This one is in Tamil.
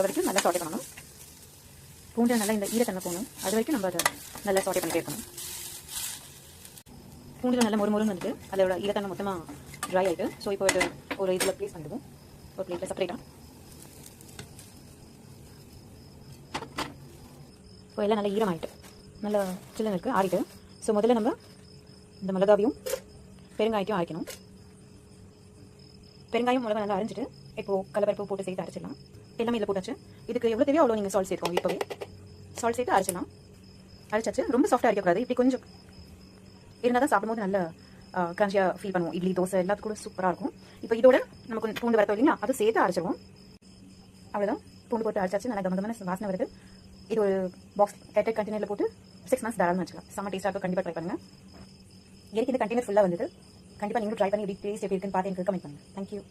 வரைக்கும் நல்லா சாட்டே பண்ணணும். பூண்டு நல்லா இந்த ஈரத்தன்மை போகணும். அது வரைக்கும் நம்ம அதை நல்லா சாட்டே பண்ணிட்டே இருக்கணும். பூண்டு நல்லா மொறுமொறுன்னு வந்துட்டு அதோட ஈரத்தன்மை மொத்தமாக ட்ரை ஆகிட்டு. ஸோ இப்போ ஒரு இதில் ப்ளேஸ் பண்ணிடுவோம். ஒரு பிளேட்டில் செப்பரேட்டாக. இப்போ எல்லாம் நல்லா ஈரமாகிட்டு நல்லா சில்லுன்னு இருக்குது, ஆறிட்டு. ஸோ முதல்ல நம்ம இந்த மிளகாவையும் பெருங்காயத்தையும் அரைக்கணும். பெருங்காயம் மிளகா நல்லா அரைஞ்சிட்டு இப்போது கடலைப்பருப்பு போட்டு சேர்த்து அரைச்சிடலாம். எல்லாமே இதில் போட்டாச்சு. இதுக்கு எவ்வளோ தேவையோ அவ்வளோ நீங்கள் சால்ட் சேர்த்துக்கோங்க. இப்போவே சால்ட் சேர்த்து அரைச்சிடலாம். அரைச்சாச்சு. ரொம்ப சாஃப்டாக அரைக்கக்கூடாது. இப்படி கொஞ்சம் இருந்தால் தான் சாப்பிடும்போது நல்லா கிரன்ச்சியாக ஃபீல் பண்ணுவோம். இட்லி தோசை எல்லாத்துக்கும் கூட சூப்பராக இருக்கும். இப்போ இதோட நமக்கு கொஞ்சம் பூண்டு வரத்தோம் இல்லைங்களா, அதை சேர்த்து அரைச்சிடுவோம். அவ்வளோதான். பூண்டு போட்டு அரைச்சாச்சு. நல்லா கமகமான வாசனை வருது. இது ஒரு பாக்ஸ் கேட்டட் கண்டெய்னரில் போட்டு 6 months தாராளமாக வச்சுக்கலாம். செம்ம டேஸ்ட்டாக இருக்கும். கண்டிப்பாக ட்ரை பண்ணுங்கள். எனக்கு இந்த கண்டெய்னர் ஃபுல்லாக வந்தது. கண்டிப்பாக நீங்களும் ட்ரை பண்ணி எப்படி டேஸ்ட் எப்படி இருக்குன்னு பார்த்து எனக்கு கமெண்ட் பண்ணுங்கள். தேங்க்யூ.